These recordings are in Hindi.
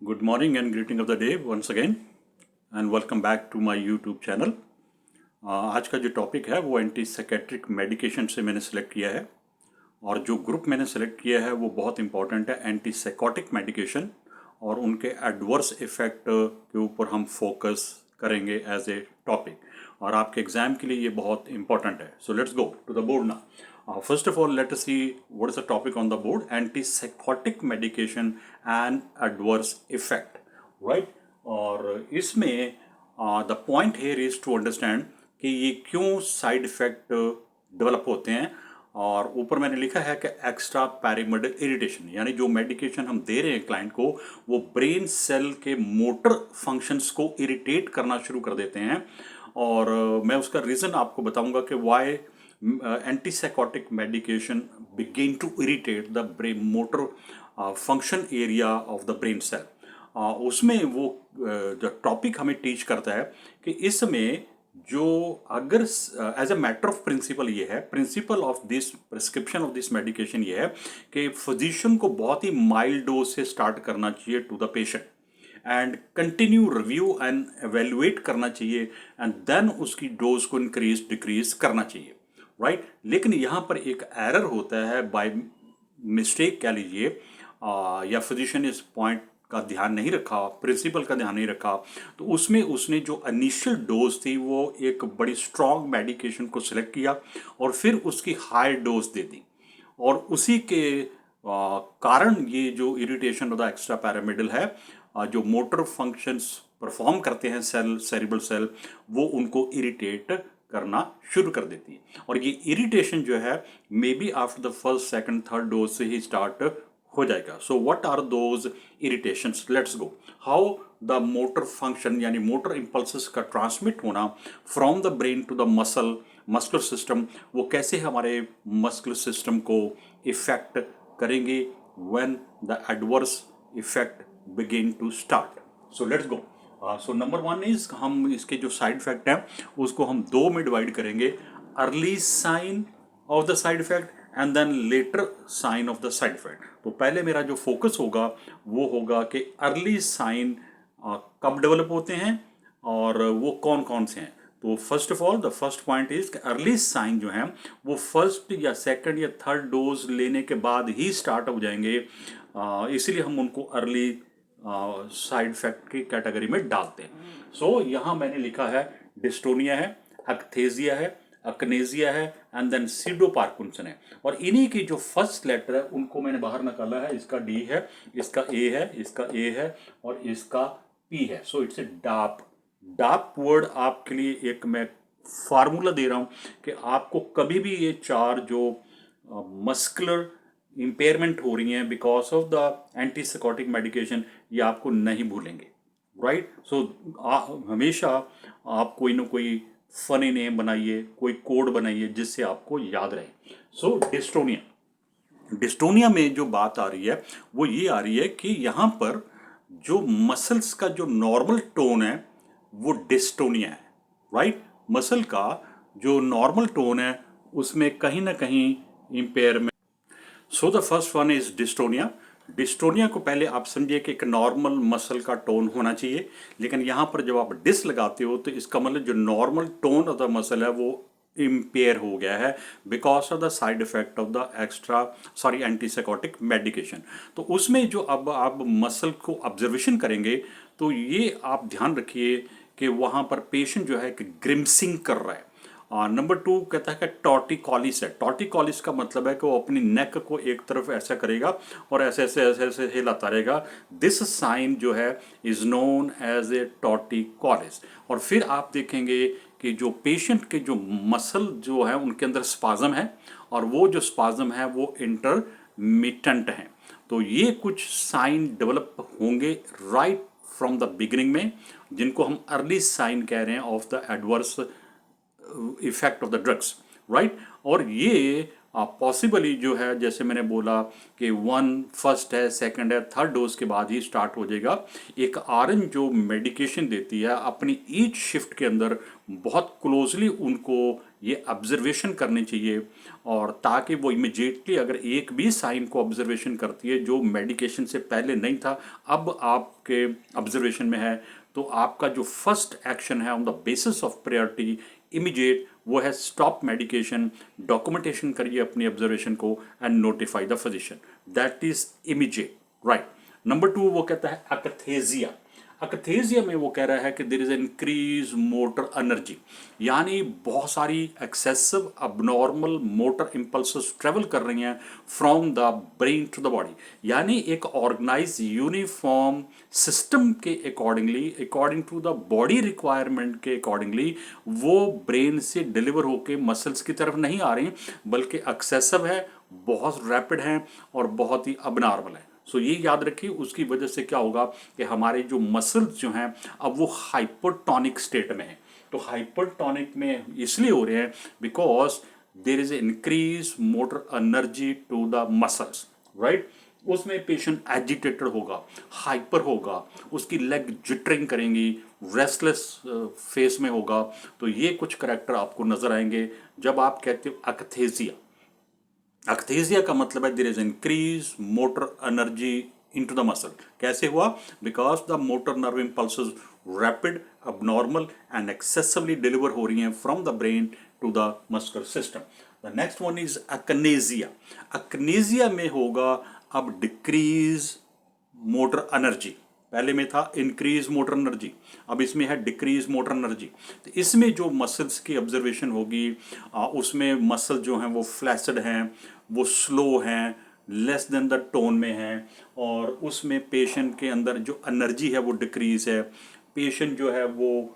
Good morning and greeting of the day once again and welcome back to my YouTube channel. आज का जो टॉपिक है वो एंटी साइकेट्रिक मेडिकेशन से मैंने सेलेक्ट किया है और जो ग्रुप मैंने सेलेक्ट किया है वो बहुत इंपॉर्टेंट है, एंटी साइकोटिक मेडिकेशन, और उनके एडवर्स इफेक्ट के ऊपर हम फोकस करेंगे एज ए टॉपिक और आपके एग्जाम के लिए ये बहुत इंपॉर्टेंट है. So let's go to the board ना. First of all, let us see what is the topic on the board: antipsychotic medication and adverse effect, right? और इसमें the point here is to understand कि ये क्यों साइड इफेक्ट डेवलप होते हैं. और ऊपर मैंने लिखा है कि एक्स्ट्रा पैरामिडल इरिटेशन, यानी जो मेडिकेशन हम दे रहे हैं क्लाइंट को वो ब्रेन सेल के मोटर फंक्शंस को इरिटेट करना शुरू कर देते हैं. और मैं उसका रीज़न आपको बताऊंगा कि Y antipsychotic medication begin to irritate the brain motor function area of the brain cell. उसमें वो जो टॉपिक हमें टीच करता है कि इसमें जो अगर as a matter of principle ये है, principle of this prescription of this medication ये है कि फिजिशियन को बहुत ही माइल्ड डोज से स्टार्ट करना चाहिए to the patient and continue review and evaluate करना चाहिए एंड देन उसकी डोज को इंक्रीज डिक्रीज करना चाहिए, राइट. लेकिन यहाँ पर एक एरर होता है, बाय मिस्टेक कह लीजिए, या फिजिशियन इस पॉइंट का ध्यान नहीं रखा, प्रिंसिपल का ध्यान नहीं रखा, तो उसमें उसने जो इनिशियल डोज थी वो एक बड़ी स्ट्रॉन्ग मेडिकेशन को सिलेक्ट किया और फिर उसकी हाई डोज दे दी और उसी के कारण ये जो irritation of the extra pyramidal है, जो मोटर फंक्शंस परफॉर्म करते हैं सेल, सेरिब्रल सेल, वो उनको इरिटेट करना शुरू कर देती है. और ये इरिटेशन जो है maybe after the first second third dose से ही स्टार्ट हो जाएगा. So what are those irritations? Let's go. How the motor function यानी मोटर इम्पल्सेस का ट्रांसमिट होना from the brain to the muscular system, वो कैसे हमारे मस्कुलर सिस्टम को इफेक्ट करेंगे when the adverse effect begin to start. So let's go. So number one is, हम इसके जो साइड इफेक्ट हैं उसको हम दो में डिवाइड करेंगे: early sign of the side effect and then later sign of the side effect. तो पहले मेरा जो फोकस होगा वो होगा कि अर्ली साइन कब डेवलप होते हैं और वो कौन कौन से हैं. तो first of all the first point is कि अर्ली साइन जो हैं वो फर्स्ट या सेकंड या थर्ड डोज लेने के बाद ही स्टार्ट हो जाएंगे, इसीलिए हम उनको अर्ली साइड इफेक्ट की कैटेगरी में डालते हैं. सो यहाँ मैंने लिखा है डिस्टोनिया है, अक्थेजिया है, अकनेजिया है एंड देन सीडोपार्किंसन है. और इन्हीं की जो फर्स्ट लेटर है उनको मैंने बाहर निकाला है. इसका डी है, इसका ए है, इसका ए है और इसका पी है. So it's a Daph. Daph word आपके लिए एक मैं फार्मूला दे रहा हूँ कि आपको कभी भी ये चार जो मस्कुलर इम्पेयरमेंट हो रही हैं because of the antipsychotic medication, ये आपको नहीं भूलेंगे, राइट. सो हमेशा आप कोई ना कोई फनी नेम बनाइए, कोई कोड बनाइए जिससे आपको याद रहे. सो डिस्टोनिया में जो बात आ रही है वो ये आ रही है कि यहाँ पर जो मसल्स का जो नॉर्मल टोन है वो डिस्टोनिया है, राइट. मसल का जो नॉर्मल टोन है उसमें कहीं ना कहीं impairment. So the first one is dystonia. Dystonia को पहले आप समझिए कि एक नॉर्मल मसल का टोन होना चाहिए, लेकिन यहाँ पर जब आप डिस लगाते हो तो इसका मतलब जो normal tone of the muscle है वो इम्पेयर हो गया है because of the side effect of the antipsychotic medication. तो उसमें जो अब आप मसल को ऑब्जर्वेशन करेंगे तो ये आप ध्यान रखिए कि वहाँ पर पेशेंट जो है कि ग्रिम्सिंग कर रहा है. नंबर टू कहता है कि टॉर्टिकॉलिस है. टॉर्टिकॉलिस का मतलब है कि वो अपनी नेक को एक तरफ ऐसा करेगा और ऐसे ऐसे ऐसे ऐसे हिलाता रहेगा. दिस साइन जो है is known as a torticollis. और फिर आप देखेंगे कि जो पेशेंट के जो मसल जो है उनके अंदर स्पाज्म है और वो जो स्पाज्म है वो इंटरमिटेंट है. तो ये कुछ साइन डेवलप होंगे राइट फ्रॉम द बिगिनिंग में, जिनको हम अर्ली साइन कह रहे हैं of the adverse effect of the drugs, right. और ये पॉसिबली जो है जैसे मैंने बोला कि वन फर्स्ट है, सेकंड है, थर्ड डोज के बाद ही स्टार्ट हो जाएगा. एक आरएन जो मेडिकेशन देती है अपनी ईच शिफ्ट के अंदर बहुत क्लोजली उनको ये ऑब्जर्वेशन करनी चाहिए, और ताकि वो इमिजिएटली अगर एक भी साइन को ऑब्जर्वेशन करती है जो मेडिकेशन से पहले नहीं था, अब आपके ऑब्जर्वेशन में है, तो आपका जो फर्स्ट एक्शन है on the basis of priority immediate, वो है स्टॉप मेडिकेशन, डॉक्यूमेंटेशन करिए अपनी ऑब्जर्वेशन को and notify the physician, that is immediate, right. Number 2 वो कहता है अकथेजिया। अकथेजिया में वो कह रहा है कि there is increase motor energy, यानी बहुत सारी excessive abnormal motor impulses travel कर रही हैं from the brain to the body, यानी एक ऑर्गेनाइज यूनिफॉर्म सिस्टम के accordingly, according to the body requirement के अकॉर्डिंगली वो ब्रेन से डिलीवर होके मसल्स की तरफ नहीं आ रही, बल्कि एक्सेसिव है, बहुत रैपिड हैं और बहुत ही अबनॉर्मल है। सो ये याद रखिए, उसकी वजह से क्या होगा कि हमारे जो मसल्स जो हैं अब वो हाइपरटोनिक स्टेट में है। तो हाइपरटोनिक में इसलिए हो रहे हैं because there is increase motor energy to the muscles, right. उसमें पेशेंट एजिटेटेड होगा, हाइपर होगा, उसकी लेग जिटरिंग करेंगी, रेस्टलेस फेस में होगा। तो ये कुछ करैक्टर आपको नजर आएंगे जब आप कहते हो अकथेजिया। अकथेजिया का मतलब है there is increase motor energy into the muscle. कैसे हुआ? Because the motor nerve impulses rapid, abnormal and excessively deliver हो रही हैं from the brain to the muscular system. The next one is akinesia. Akinesia में होगा अब डिक्रीज मोटर एनर्जी, पहले में था इंक्रीज मोटर एनर्जी, अब इसमें है डिक्रीज मोटर एनर्जी। तो इसमें जो मसल्स की ऑब्जर्वेशन होगी, उसमें मसल जो हैं वो फ्लैसिड हैं, वो स्लो हैं, लेस देन द टोन में हैं, और उसमें पेशेंट के अंदर जो एनर्जी है वो डिक्रीज है। पेशेंट जो है वो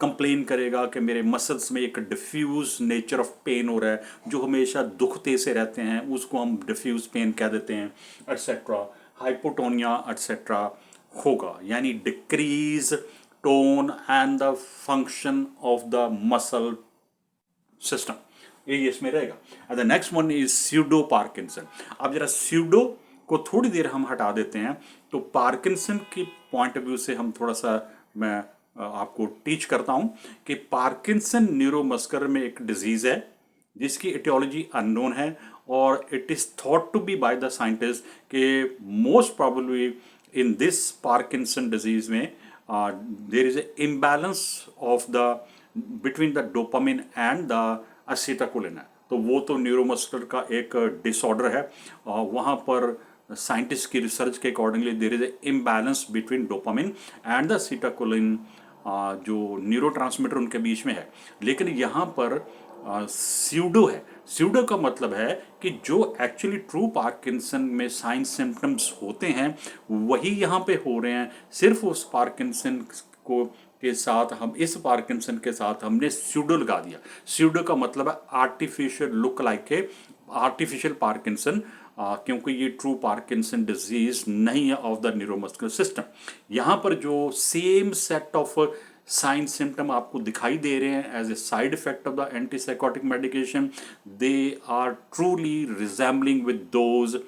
कंप्लेन करेगा कि मेरे मसल्स में एक डिफ्यूज नेचर ऑफ पेन हो रहा है, जो हमेशा दुखते से रहते हैं, उसको हम डिफ्यूज पेन कह देते हैं, एटसेट्रा। हाइपोटोनिया एटसेट्रा होगा, यानी decrease tone and the function of the muscle system, ये इसमें रहेगा। And the next one is pseudo Parkinson. अब जरा स्यूडो को थोड़ी देर हम हटा देते हैं, तो पार्किंसन की पॉइंट ऑफ व्यू से हम थोड़ा सा मैं आपको टीच करता हूं कि पार्किंसन न्यूरोमस्कुलर में एक डिजीज है जिसकी एटियोलॉजी अननोन है, और it is thought to be by the scientist कि most probably in this Parkinson disease में there is a imbalance of the between the dopamine and the acetylcholine। तो वो तो न्यूरोमस्कुलर का एक डिसऑर्डर है, वहाँ पर साइंटिस्ट की रिसर्च के accordingly there is A imbalance between dopamine and the acetylcholine, जो न्यूरोट्रांसमीटर उनके बीच में है। लेकिन यहाँ पर स्यूडो है। स्यूडो का मतलब है कि जो एक्चुअली ट्रू पार्किंसन में साइन सिम्टम्स होते हैं वही यहाँ पे हो रहे हैं, सिर्फ उस पार्किंसन को के साथ हम इस पार्किंसन के साथ हमने स्यूडो लगा दिया। स्यूडो का मतलब है artificial look like a artificial Parkinson, क्योंकि ये ट्रू पार्किंसन डिजीज नहीं है ऑफ द न्यूरोमस्कुलर सिस्टम। यहाँ पर जो same set of sign symptom आपको दिखाई दे रहे हैं as a side effect of the antipsychotic medication, they are truly resembling with those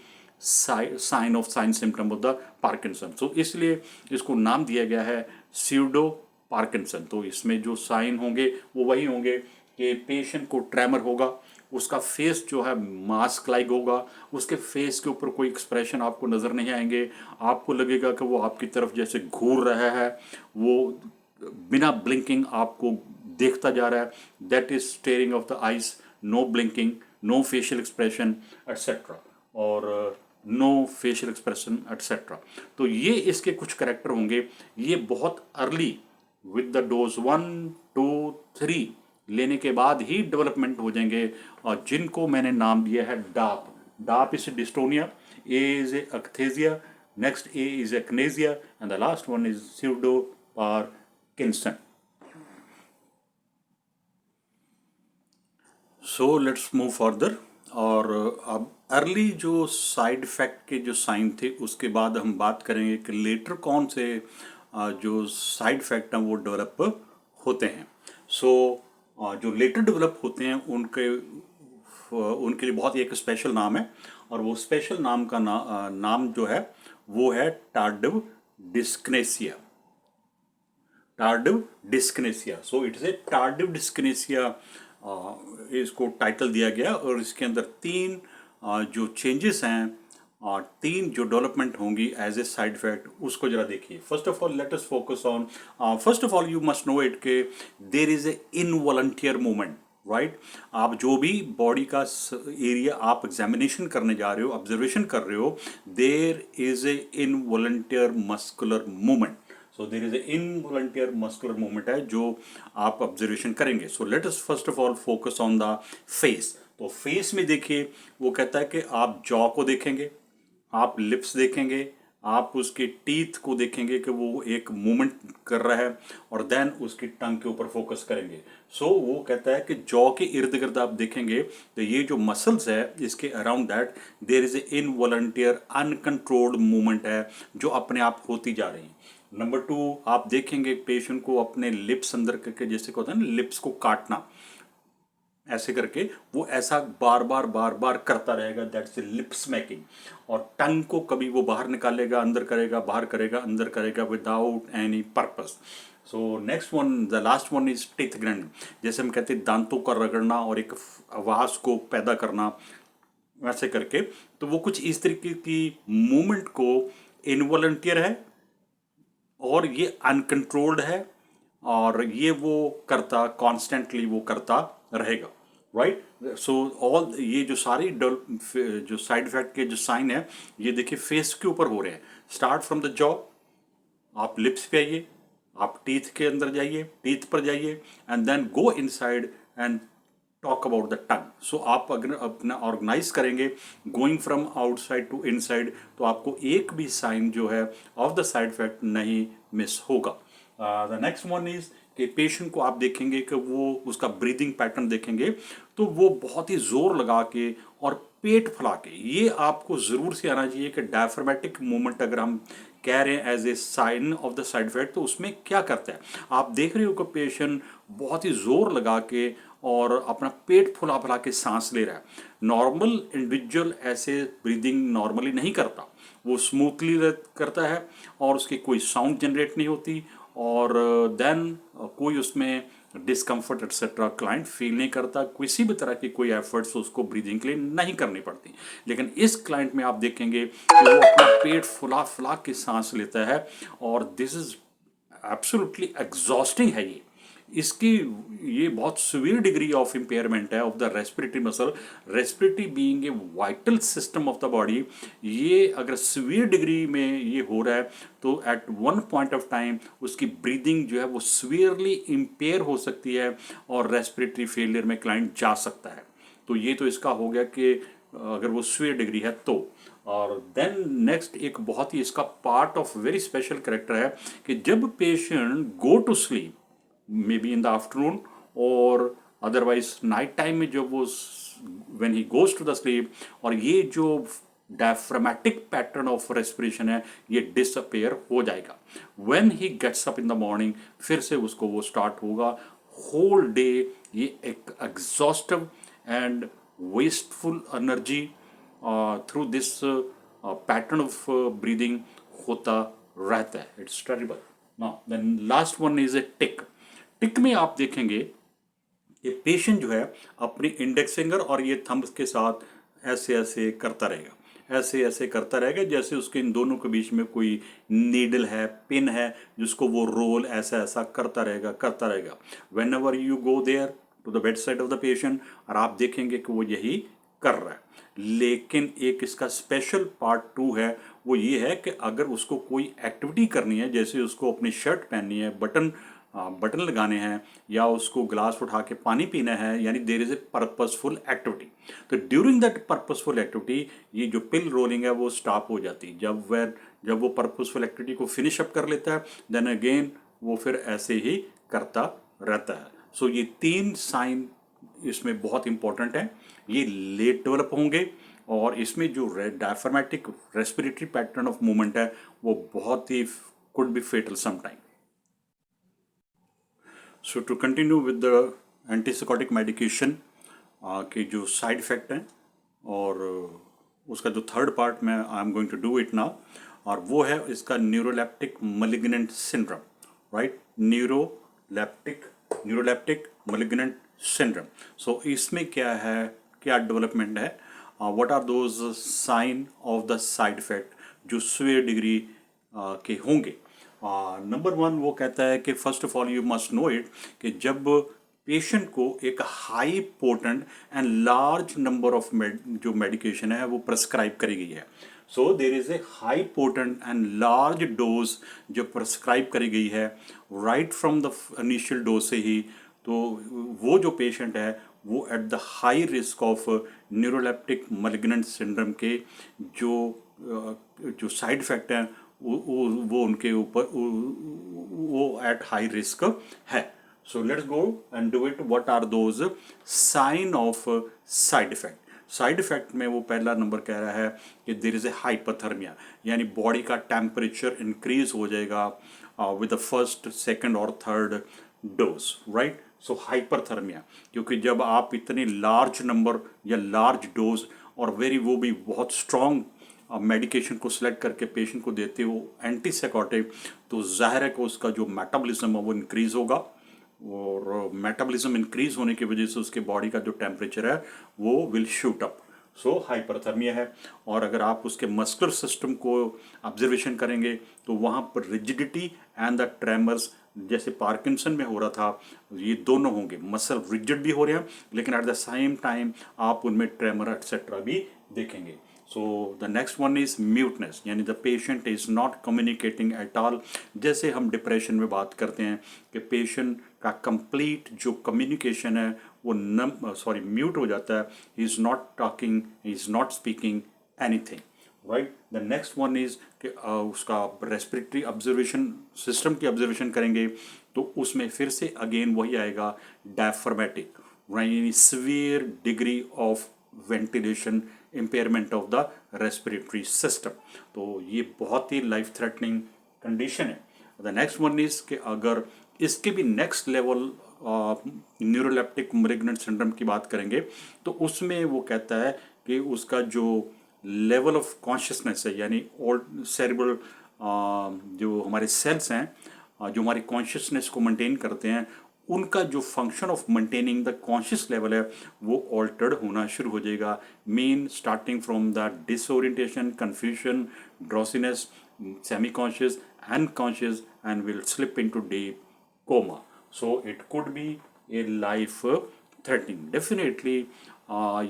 sign of sign symptom of the Parkinson. So इसलिए इसको नाम दिया गया है स्यूडो पार्किंसन। तो इसमें जो साइन होंगे वो वही होंगे कि पेशेंट को ट्रेमर होगा, उसका फेस जो है मास्क लाइक होगा, उसके फेस के ऊपर कोई एक्सप्रेशन आपको नज़र नहीं आएंगे, आपको लगेगा कि वो आपकी तरफ जैसे घूर रहा है, वो बिना ब्लिंकिंग आपको देखता जा रहा है, that is staring of the eyes, no blinking, no facial expression etcetera, और नो फेशियल एक्सप्रेशन एटसेट्रा। तो ये इसके कुछ करैक्टर होंगे। ये बहुत अर्ली विद द डोज 1, 2, 3 लेने के बाद ही डेवलपमेंट हो जाएंगे, और जिनको मैंने नाम दिया है DAP. DAP is dystonia, a is akathisia, next a is akinesia, and the last one is pseudo Parkinson. So let's move further. और अब अर्ली जो साइड इफेक्ट के जो साइन थे उसके बाद हम बात करेंगे कि लेटर कौन से जो साइड इफेक्ट हैं वो डेवलप होते हैं। सो जो लेटर डेवलप होते हैं उनके लिए बहुत एक स्पेशल नाम है, और वो स्पेशल नाम का नाम जो है वो है tardive dyskinesia. Tardive dyskinesia, so it is a tardive dyskinesia इसको टाइटल दिया गया और इसके अंदर तीन जो चेंजेस हैं और तीन जो डेवलपमेंट होंगी एज ए साइड इफेक्ट उसको जरा देखिए। First of all let us focus on, first of all you must know it के there is a involuntary movement, right. आप जो भी बॉडी का एरिया आप एग्जामिनेशन करने जा रहे हो, ऑब्जर्वेशन कर रहे हो, there is a involuntary muscular movement. So there is a involuntary muscular movement है जो आप ऑब्जर्वेशन करेंगे। So let us first of all focus on the face. तो फेस में देखिए वो कहता है कि आप जॉ को देखेंगे, आप लिप्स देखेंगे, आप उसके टीथ को देखेंगे कि वो एक मूवमेंट कर रहा है, और देन उसकी टंग के ऊपर फोकस करेंगे। सो वो कहता है कि जॉ के इर्द गिर्द आप देखेंगे तो ये जो मसल्स है इसके around that there is a involuntary uncontrolled movement है जो अपने आप होती जा रही है। नंबर 2, आप देखेंगे पेशेंट को अपने लिप्स अंदर करके, जैसे होता है ना लिप्स को काटना, ऐसे करके वो ऐसा बार बार करता रहेगा, दैट्स लिप स्मैकिंग। और टंग को कभी वो बाहर निकालेगा, अंदर करेगा, बाहर करेगा, अंदर करेगा without any purpose. So next one, the last one is teeth grinding. जैसे हम कहते हैं दांतों का रगड़ना और एक आवाज को पैदा करना, वैसे करके। तो वो कुछ इस तरीके की मूवमेंट को इनवॉलंटियर है और ये अनकंट्रोल्ड है, और ये वो करता कॉन्स्टेंटली वो करता रहेगा, राइट। सो ऑल ये जो सारी जो साइड इफेक्ट के जो साइन है ये देखिए फेस के ऊपर हो रहे हैं। स्टार्ट फ्रॉम द जॉ, आप लिप्स पे आइए, आप टीथ के अंदर जाइए, टीथ पर जाइए, and then go inside and talk about the tongue. So आप अगर अपना ऑर्गेनाइज करेंगे going from outside to inside, तो आपको एक भी साइन जो है ऑफ द साइड इफेक्ट नहीं मिस होगा। द नेक्स्ट वन इज कि पेशेंट को आप देखेंगे कि वो उसका ब्रीदिंग पैटर्न देखेंगे तो वो बहुत ही जोर लगा के और पेट फैला के, ये आपको जरूर से आना चाहिए कि डायफ्रामेटिक मूवमेंट अगर हम कह रहे हैं as a sign of the side effect तो उसमें क्या करता है। आप देख रहे हो कि पेशेंट बहुत ही जोर लगा के और अपना पेट फुला फुला के सांस ले रहा है। नॉर्मल इंडिविजुअल ऐसे ब्रीदिंग नॉर्मली नहीं करता, वो स्मूथली करता है और उसकी कोई साउंड जनरेट नहीं होती, और देन कोई उसमें डिस्कम्फर्ट एक्सेट्रा क्लाइंट फील नहीं करता, किसी भी तरह की कोई एफर्ट्स उसको ब्रीदिंग के लिए नहीं करनी पड़ती। लेकिन इस क्लाइंट में आप देखेंगे कि वो अपना पेट फुला फुला के सांस लेता है, और दिस इज एब्सोल्युटली एग्जॉस्टिंग है। इसकी ये बहुत सीवियर डिग्री ऑफ इम्पेयरमेंट है of the respiratory muscle. Respiratory being a vital system of the body, ये अगर सीवियर डिग्री में ये हो रहा है तो at one point of time उसकी ब्रीदिंग जो है वो सीवियरली इम्पेयर हो सकती है और रेस्पिरेटरी फेलियर में क्लाइंट जा सकता है। तो ये तो इसका हो गया कि अगर वो सीवियर डिग्री है तो। और देन नेक्स्ट एक बहुत ही इसका part of very special character है कि जब patient go to sleep maybe in the afternoon और अदरवाइज नाइट टाइम में जब वो when he goes to the sleep, और ये जो डायफ्रामेटिक पैटर्न ऑफ रेस्पिरेशन है ये डिसअपेयर हो जाएगा। When he gets up in the morning फिर से उसको वो स्टार्ट होगा। होल डे ये एक exhaustive and wasteful energy through this pattern of breathing होता रहता है। It's terrible. Now then last one is a tic. Tic में आप देखेंगे ये पेशेंट जो है अपनी इंडेक्स फिंगर और ये थंब के साथ ऐसे ऐसे करता रहेगा, ऐसे ऐसे करता रहेगा जैसे उसके इन दोनों के बीच में कोई नीडल है, पिन है, जिसको वो रोल ऐसा ऐसा करता रहेगा। Whenever you go there to the bed side of the patient, और आप देखेंगे कि वो यही कर रहा है। लेकिन एक इसका स्पेशल पार्ट 2 है, वो ये है कि अगर उसको कोई एक्टिविटी करनी है, जैसे उसको अपनी शर्ट पहननी है, बटन लगाने हैं, या उसको ग्लास उठा के पानी पीना है, यानी there is a purposeful activity, तो ड्यूरिंग दैट पर्पसफुल एक्टिविटी ये जो पिल रोलिंग है वो स्टॉप हो जाती है। जब वो पर्पसफुल एक्टिविटी को फिनिश अप कर लेता है देन अगेन वो फिर ऐसे ही करता रहता है। सो ये 3 साइन इसमें बहुत इंपॉर्टेंट है, ये लेट डेवलप होंगे, और इसमें जो diaphragmatic respiratory pattern of movement है वो बहुत ही could be fatal sometime. So to continue with the antipsychotic medication के जो साइड इफ़ेक्ट हैं, और उसका जो थर्ड पार्ट में I am going to do it now, और वो है इसका neuroleptic malignant syndrome, right. Neuroleptic malignant syndrome. So इसमें क्या है, क्या डेवलपमेंट है, what are those sign of the side effect जो सीवियर डिग्री के होंगे. नंबर वन वो कहता है कि first of all you must know it कि जब पेशेंट को एक high potent and large number of जो मेडिकेशन है वो प्रेस्क्राइब करी गई है. So there is a high potent and large dose जो प्रेस्क्राइब करी गई है right from the initial dose से ही, तो वो जो पेशेंट है वो at the high risk of neuroleptic malignant syndrome के जो साइड इफेक्ट हैं वो उनके ऊपर वो एट हाई रिस्क है. So let's go and do it. What are those sign of side effect. Side effect में वो पहला नंबर कह रहा है कि देर इज ए हाइपोथर्मिया, यानी बॉडी का टेम्परेचर इंक्रीज हो जाएगा विद द फर्स्ट सेकंड और third dose, right. So hyperthermia, क्योंकि जब आप इतने लार्ज नंबर या लार्ज डोज और वो भी बहुत स्ट्रॉन्ग मेडिकेशन को सिलेक्ट करके पेशेंट को देते हो एंटीसाइकोटिक, तो जाहिर है कि उसका जो मेटाबॉलिज्म है वो इंक्रीज होगा, और मेटाबॉलिज्म इंक्रीज होने की वजह से उसके बॉडी का जो टेम्परेचर है वो will shoot up. So hyperthermia है. और अगर आप उसके मस्कुलर सिस्टम को ऑब्जर्वेशन करेंगे तो वहाँ पर रिजिडिटी एंड द ट्रेमर्स, जैसे पार्किंसन में हो रहा था, ये दोनों होंगे. मसल रिजिड भी हो रहे हैं लेकिन एट द सेम टाइम आप उनमें ट्रेमर एटसेट्रा भी देखेंगे. So the next one is muteness, यानी the patient is not communicating at all. जैसे हम डिप्रेशन में बात करते हैं कि पेशेंट का कंप्लीट जो कम्युनिकेशन है वो म्यूट हो जाता है. He is not talking, he is not speaking anything, right. The next one is कि उसका रेस्पिरेटरी ऑब्जर्वेशन सिस्टम की ऑब्जर्वेशन करेंगे तो उसमें फिर से अगेन वही आएगा डायफ्रामेटिक, यानी severe degree of ventilation impairment of the respiratory system. तो ये बहुत ही लाइफ थ्रेटनिंग कंडीशन है. द नेक्स्ट वन इज कि अगर इसके भी next level neuroleptic malignant syndrome की बात करेंगे तो उसमें वो कहता है कि उसका जो लेवल ऑफ कॉन्शियसनेस है, यानी ओल्ड सेरेब्रल जो हमारे सेल्स हैं जो हमारी कॉन्शियसनेस को मेंटेन करते हैं, उनका जो function of maintaining the conscious level है वो ऑल्टर्ड होना शुरू हो जाएगा. Main starting from the disorientation, confusion, drowsiness, semi conscious, unconscious and will slip into deep coma. So it could be a life threatening. Definitely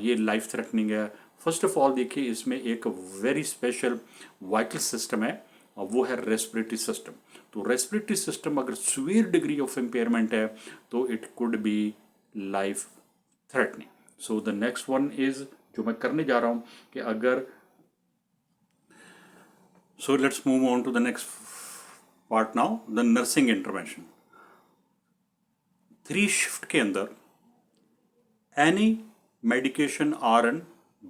ये लाइफ थ्रेटनिंग है. फर्स्ट ऑफ ऑल देखिए इसमें एक वेरी स्पेशल वाइटल सिस्टम है और वो है रेस्पिरेटरी सिस्टम. तो रेस्पिरेटरी सिस्टम अगर सीवियर डिग्री ऑफ इम्पेयरमेंट है तो it could be life threatening. So the next one is जो मैं करने जा रहा हूँ कि अगर so let's move on to the next part now, the nursing intervention. 3 shift के अंदर एनी मेडिकेशन RN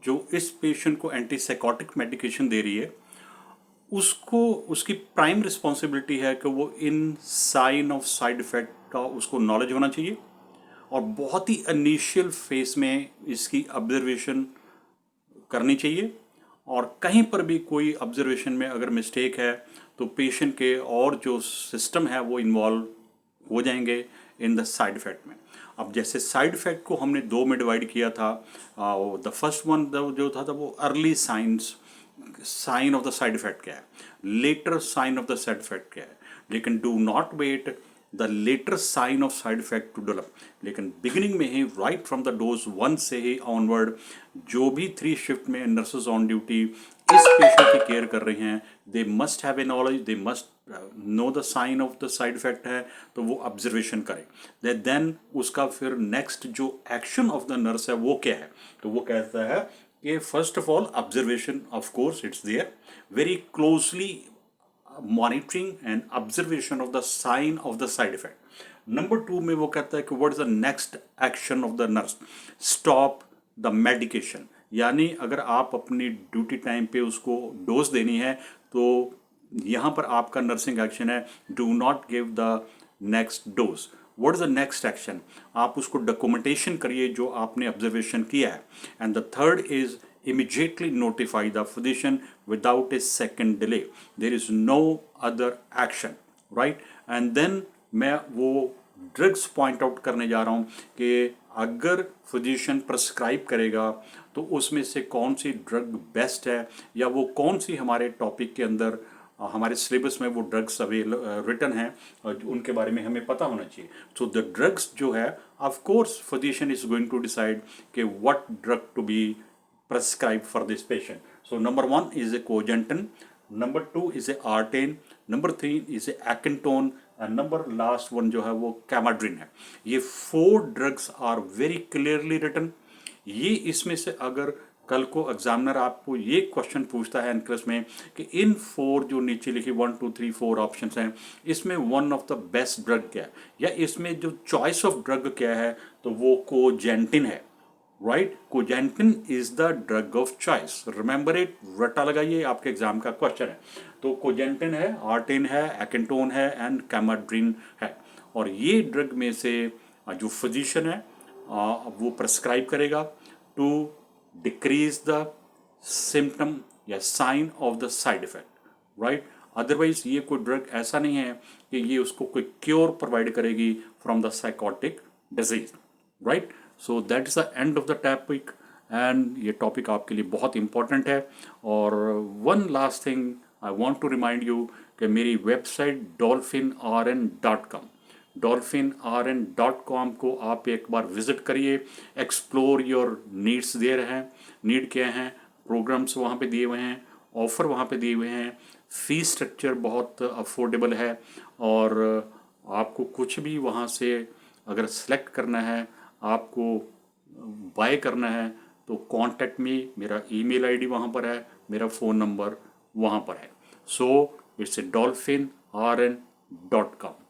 जो इस पेशेंट को एंटीसाइकोटिक मेडिकेशन दे रही है उसको उसकी प्राइम रिस्पॉन्सिबिलिटी है कि वो इन साइन ऑफ साइड इफ़ेक्ट का उसको नॉलेज होना चाहिए और बहुत ही इनिशियल फेस में इसकी ऑब्जर्वेशन करनी चाहिए. और कहीं पर भी कोई ऑब्जर्वेशन में अगर मिस्टेक है तो पेशेंट के और जो सिस्टम है वो इन्वॉल्व हो जाएंगे इन द साइड इफ़ेक्ट में. अब जैसे साइड इफ़ेक्ट को हमने 2 में डिवाइड किया था. द फर्स्ट वन जो था वो early sign of the side effect क्या है, later sign of the side effect क्या है. लेकिन do not wait the later sign of side effect to develop. लेकिन बिगिनिंग में ही राइट फ्रॉम द डोज 1 से ही ऑनवर्ड जो भी 3 शिफ्ट में नर्सेज ऑन ड्यूटी इस पेशेंट की केयर कर रही हैं, they must have a knowledge, they must know the sign of the side effect है तो वो ऑब्जर्वेशन करें. देन उसका फिर नेक्स्ट जो एक्शन ऑफ द नर्स है वो क्या है, तो वो कहता है कि first of all observation, of course it's there, very closely monitoring and observation of the sign of the side effect. Number 2 में वो कहता है कि what is the next action of the nurse, stop the medication. यानी अगर आप अपनी ड्यूटी टाइम पे उसको डोज देनी है तो यहाँ पर आपका नर्सिंग एक्शन है do not give the next dose. What is the next action, आप उसको डॉक्यूमेंटेशन करिए जो आपने ऑब्जर्वेशन किया है. And the third is immediately notify the physician without a second delay. There is no other action, right? And then मैं वो ड्रग्स पॉइंट आउट करने जा रहा हूँ कि अगर फिजिशियन प्रेस्क्राइब करेगा तो उसमें से कौन सी ड्रग बेस्ट है, या वो कौन सी हमारे टॉपिक के अंदर हमारे सिलेबस में वो ड्रग्स रिटन हैं और उनके बारे में हमें पता होना चाहिए। सो द ड्रग्स जो है, of course physician is going to decide कि what drug to be prescribed for this patient. So number 1 is a cogentin, number 2 is a artane, number 3 is a acantone, and number last one जो है वो कैमाड्रिन है। ये 4 drugs are very clearly written. ये इसमें से अगर कल को एग्जामिनर आपको ये क्वेश्चन पूछता है एनक्लस में कि इन 4 जो नीचे लिखी 1 2 3 4 ऑप्शंस हैं, इसमें one of the best drug क्या है, या इसमें जो चॉइस ऑफ ड्रग क्या है, तो वो कोजेंटिन है। Right, Cogentin is the drug of choice, remember it, रट्टा लगाइए, आपके एग्जाम का क्वेश्चन है। तो कोजेंटिन है, आर्टेन है, एक्केंटोन है एंड कैमाड्रिन है। और ये ड्रग में से जो फिजिशियन है वो प्रेस्क्राइब करेगा टू डिक्रीज द सिम्टम या sign of the side effect. Right, otherwise ये कोई ड्रग ऐसा नहीं है कि ये उसको कोई क्योर प्रोवाइड करेगी from the psychotic disease. Right, so that is the end of the topic, and ये टॉपिक आपके लिए बहुत इंपॉर्टेंट है। और one last thing I want to remind you कि मेरी वेबसाइट dolphinrn.com, dolphinrn.com को आप एक बार विजिट करिए, एक्सप्लोर योर नीड्स दे रहे हैं, नीड क्या हैं, प्रोग्राम्स वहाँ पे दिए हुए हैं, ऑफ़र वहाँ पे दिए हुए हैं, फीस स्ट्रक्चर बहुत अफोर्डेबल है, और आपको कुछ भी वहाँ से अगर सेलेक्ट करना है, आपको बाय करना है, तो कांटेक्ट मी, मेरा ईमेल आईडी वहाँ पर है, मेरा फ़ोन नंबर वहाँ पर है। So it's a dolphinrn.com।